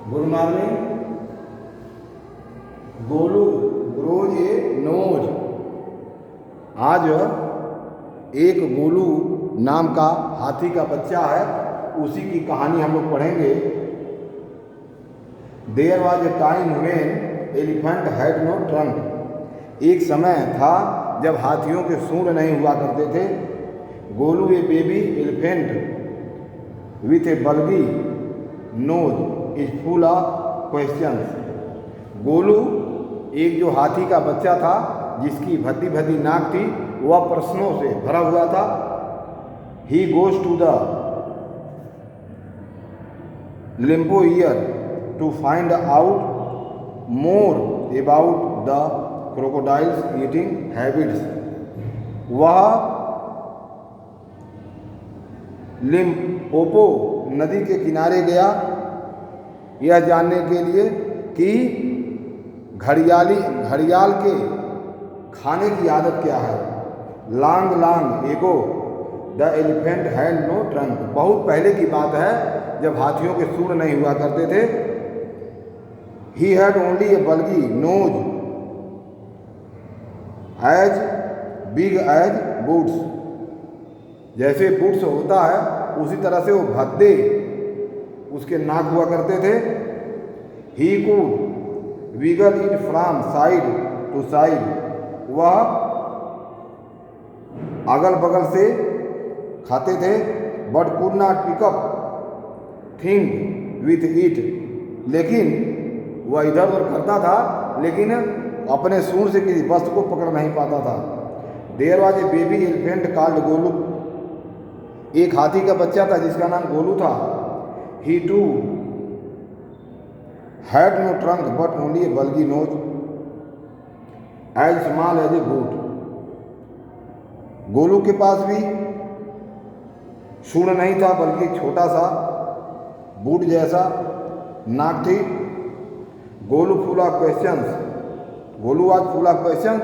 Good morning. Golu grows a nose. आज एक गोलू नाम का हाथी का बच्चा है, उसी की कहानी हम लोग पढ़ेंगे। There was a time when elephant had no trunk. एक समय था जब हाथियों के सूंड नहीं हुआ करते थे। Golu a baby elephant with a bulgy nose is full of questions. Golu एक जो हाथी का बच्चा था जिसकी भद्दी भद्दी नाक थी, वह प्रश्नों से भरा हुआ था। He goes to the limbo year to find out more about the crocodiles eating habits. वह लिम्पोपो नदी के किनारे गया यह जानने के लिए कि घड़ियाल के खाने की आदत क्या है। Long long ago the elephant had no trunk. बहुत पहले की बात है जब हाथियों के सूंड नहीं हुआ करते थे। He had only a bulgy nose as big as boots. जैसे बूट्स होता है उसी तरह से वो भद्दे उसके नाक हुआ करते थे। He could wiggle it from side to side. वह अगल बगल से खाते थे। But could not pick up thing with it. लेकिन वह इधर उधर करता था लेकिन अपने सूंड से किसी वस्तु को पकड़ नहीं पाता था। There was a baby elephant called Golu. एक हाथी का बच्चा था जिसका नाम गोलू था। He too had no trunk but only a bulgy nose as small as a boot. Golu के पास भी सूंड नहीं था बल्कि छोटा सा बूट जैसा नाक थी। Golu full of questions. Golu आज फुल ऑफ क्वेश्चन।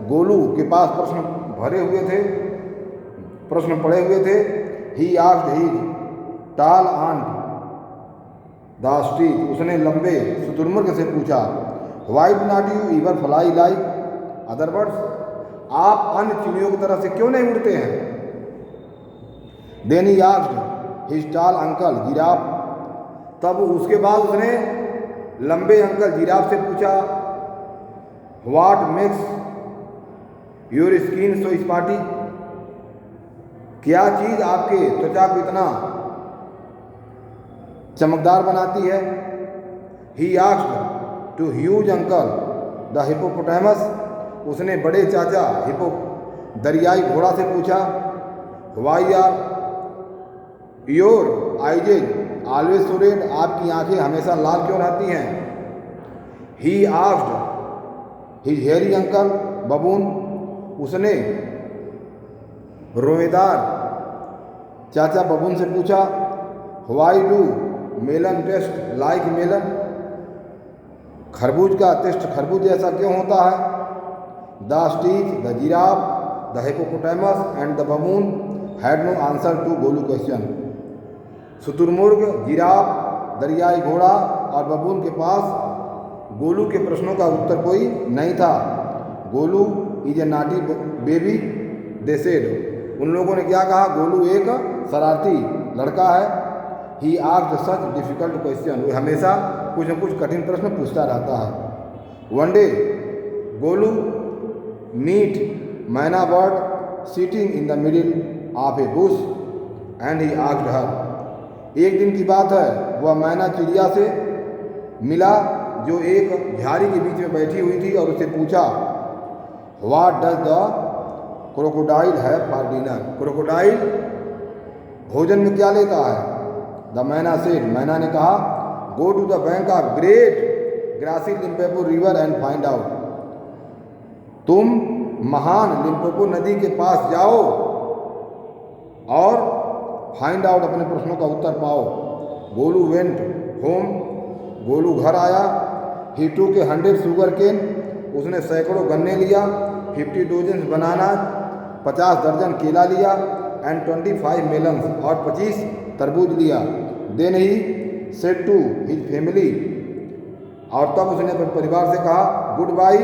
गोलू के पास प्रश्न भरे हुए थे, प्रश्न पड़े हुए थे। He asked his tall aunt the street. उसने लंबे शुतुरमुर्ग से पूछा, why do not you ever fly like other birds. आप अन्य चिड़ियों की तरह से क्यों नहीं उड़ते हैं। Then he asked his tall uncle giraffe. तब उसके बाद उसने लंबे अंकल जिराफ से पूछा, what makes your skin so spotty. क्या चीज़ आपके त्वचा को इतना चमकदार बनाती है। He asked to huge uncle the hippopotamus. उसने बड़े चाचा हिप्पो दरियाई घोड़ा से पूछा, why are your eyes always so red. आपकी आंखें हमेशा लाल क्यों रहती हैं। He asked his hairy uncle बबून। उसने रोएदार चाचा बबून से पूछा, why do melon taste like melon. खरबूज का टेस्ट खरबूज जैसा क्यों होता है। The ostrich the giraffe the hippopotamus and the baboon had no answer to Golu question. शुतुरमुर्ग, जिराफ, दरियाई घोड़ा और बबून के पास गोलू के प्रश्नों का उत्तर कोई नहीं था। Golu is a naughty baby they said. उन लोगों ने क्या कहा, गोलू एक शरारती लड़का है। He asked such difficult question. वो हमेशा कुछ न कुछ कठिन प्रश्न पूछता रहता है। वन डे गोलू मीट मैना bird sitting in the middle of A Bush and he asked her. एक दिन की बात है, वह मैना चिड़िया से मिला जो एक झाड़ी के बीच में बैठी हुई थी और उससे पूछा, what does the crocodile have for dinner. Crocodile भोजन में क्या लेता है। द मैना सेड। मैना ने कहा, go to the bank of great grassy Limpopo river and find out. तुम महान लिम्पोपो नदी के पास जाओ और फाइंड आउट अपने प्रश्नों का उत्तर पाओ। Golu went home. गोलू घर आया। ही टूक ए 100 शुगर केन। उसने सैकड़ों गन्ने लिया। 50 डोजन बनाना 50 दर्जन केला लिया एंड 25 मेलन्स और 25 तरबूज लिया। Then he said to his family, और तब उसने अपने परिवार से कहा, good bye,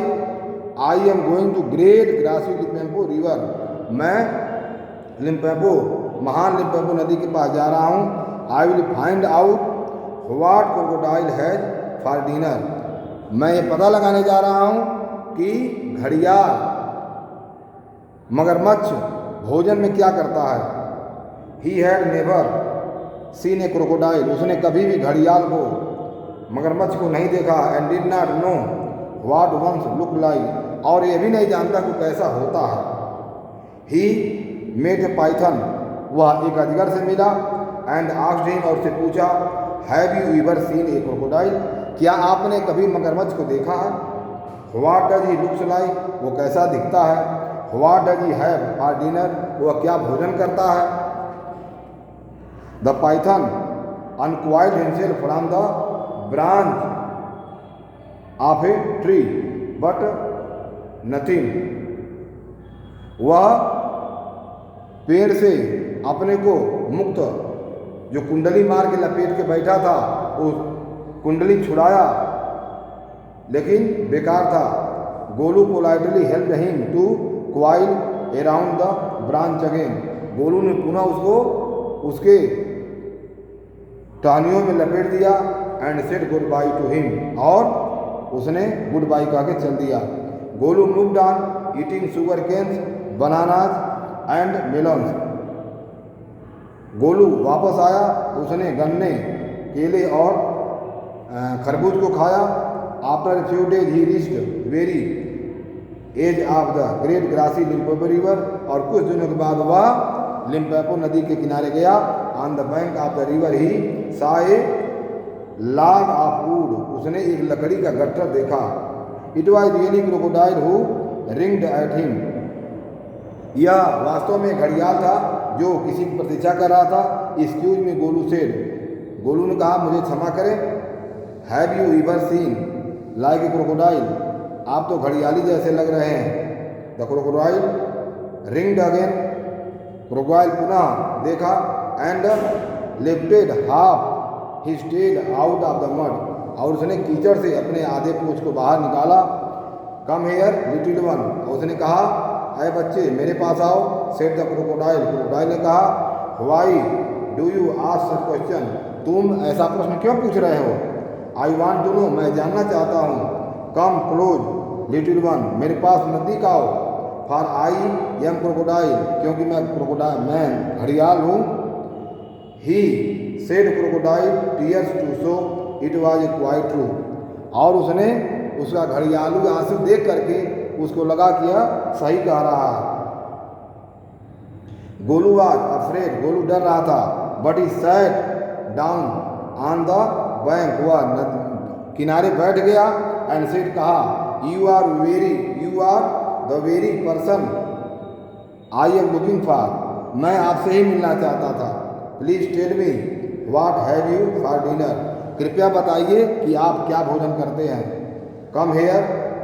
I am going to great grassy Limpopo river, मैं लिम्पोपो, महान लिम्पोपो नदी के पास जा रहा हूँ। I will find out what crocodile has for dinner, मैं ये पता लगाने जा रहा हूँ कि घड़ियाल, मगरमच्छ भोजन में क्या करता है। He had never seen a crocodile, उसने कभी भी घड़ियाल को, मगरमच्छ को नहीं देखा। And did not know what ones look like, और ये भी नहीं जानता कि कैसा होता है। ही मेट ए पाइथन, वह एक अजगर से मिला। एंड आस्क्ड हिम, और से पूछा, have you ever seen a crocodile, क्या आपने कभी मगरमच्छ को देखा है। What does he looks like, वो कैसा दिखता है। What does he have for dinner, वह क्या भोजन करता है। The python uncoiled himself from the branch of a tree but nothing, वह पेड़ से अपने को मुक्त, जो कुंडली मार के लपेट के बैठा था, उस कुंडली छुड़ाया, लेकिन बेकार था। Golu politely help him to coil around the branch again, Golu ने पुनः उसको उसके टहनियों में लपेट दिया। And said good bye to him, और उसने गुड बाई कह के चल दिया। Golu moved on eating sugar canes, bananas and melons, Golu वापस आया, उसने गन्ने, केले और खरबूज को खाया। After few days he reached very edge of the great grassy Limpopo river, और कुछ दिनों के बाद वह लिम्पोपो नदी के किनारे गया। On the bank of the river he saw a log of would, उसने एक लकड़ी का गट्ठर देखा। It was really crocodile who ringed at him, यह वास्तव में घड़ियाल था जो किसी की प्रतीक्षा कर रहा था। Excuse me Golu said, Golu ने कहा, मुझे क्षमा करें। Have you ever seen like a crocodile, आप तो घड़ियाली जैसे लग रहे हैं। The crocodile ringed again, crocodile पुनः देखा। And lifted half his tail out of the mud, और उसने कीचड़ से अपने आधे पूंछ को बाहर निकाला। कम हेयर लिटिल वन, और उसने कहा, अरे बच्चे मेरे पास आओ। सेड द क्रोकोडाइल, क्रोकोडाइल ने कहा, why do you ask such question, तुम ऐसा प्रश्न क्यों पूछ रहे हो। आई वांट टू नो, मैं जानना चाहता हूँ। कम क्लोज लिटिल वन, मेरे पास नज़दीक आओ। फॉर आई एम क्रोकोडाइल, क्योंकि मैं क्रोकोडाइल, मैं घड़ियाल हूँ। He said crocodile tears to show it was a quite true, और उसने उसका घड़ियालू आंसू देख करके उसको लगा कि यह सही कह रहा है। गोलू वाज अफ्रेड, गोलू डर रहा था। But he sat down on the bank, वह किनारे बैठ गया। एंड सेड, कहा, you are the very person I am looking for, मैं आपसे ही मिलना चाहता था। Please tell me what have you for dinner, कृपया बताइए कि आप क्या भोजन करते हैं। कम हेयर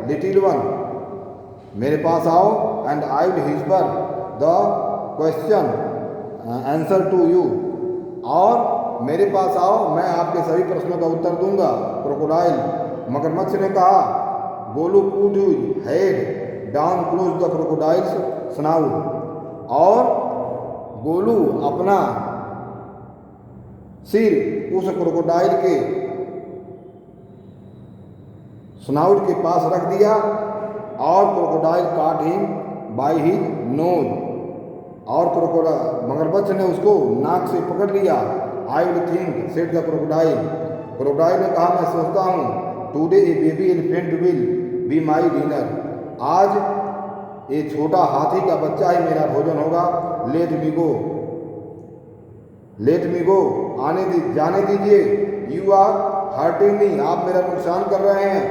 लिटिल वन, मेरे पास आओ। And I will whisper the question answer to you, और मेरे पास आओ, मैं आपके सभी प्रश्नों का उत्तर दूंगा। क्रोकोडाइल, मगरमच्छ ने कहा। Golu put his head down close the crocodiles snout, और गोलू अपना सिर उस क्रोकोडाइल के स्नाउट के पास रख दिया। और क्रोकोडाइल काट हिम बाय हिज नोज, और मगरमच्छ ने उसको नाक से पकड़ लिया। I will think said the crocodile, crocodile ने कहा, मैं सोचता हूँ, today A baby elephant will be my dinner, आज एक छोटा हाथी का बच्चा ही मेरा भोजन होगा। लेट मी गो, लेट मी गो, जाने दीजिए। यू आर हर्टिंग मी, आप मेरा नुकसान कर रहे हैं।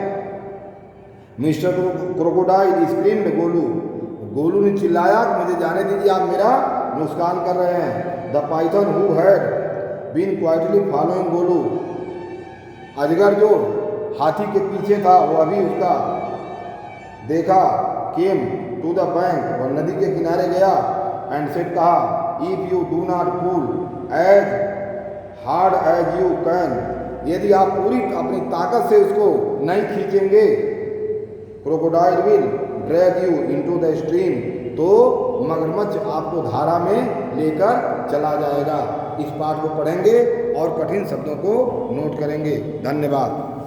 मिस्टर क्रोकोडाइल स्क्रीम्ड, गोलू ने चिल्लाया, मुझे जाने दीजिए, आप मेरा नुकसान कर रहे हैं। The python who had been quietly following Golu, अजगर जो हाथी के पीछे था, वो अभी उसका देखा। केम टू द बैंक, वह नदी के किनारे गया। एंड सेड, कहा, if you do not pull as hard as you can, यदि आप पूरी अपनी ताकत से उसको नहीं खींचेंगे, crocodile will drag you into the stream, तो मगरमच्छ आपको धारा में लेकर चला जाएगा। इस पाठ को पढ़ेंगे और कठिन शब्दों को नोट करेंगे। धन्यवाद।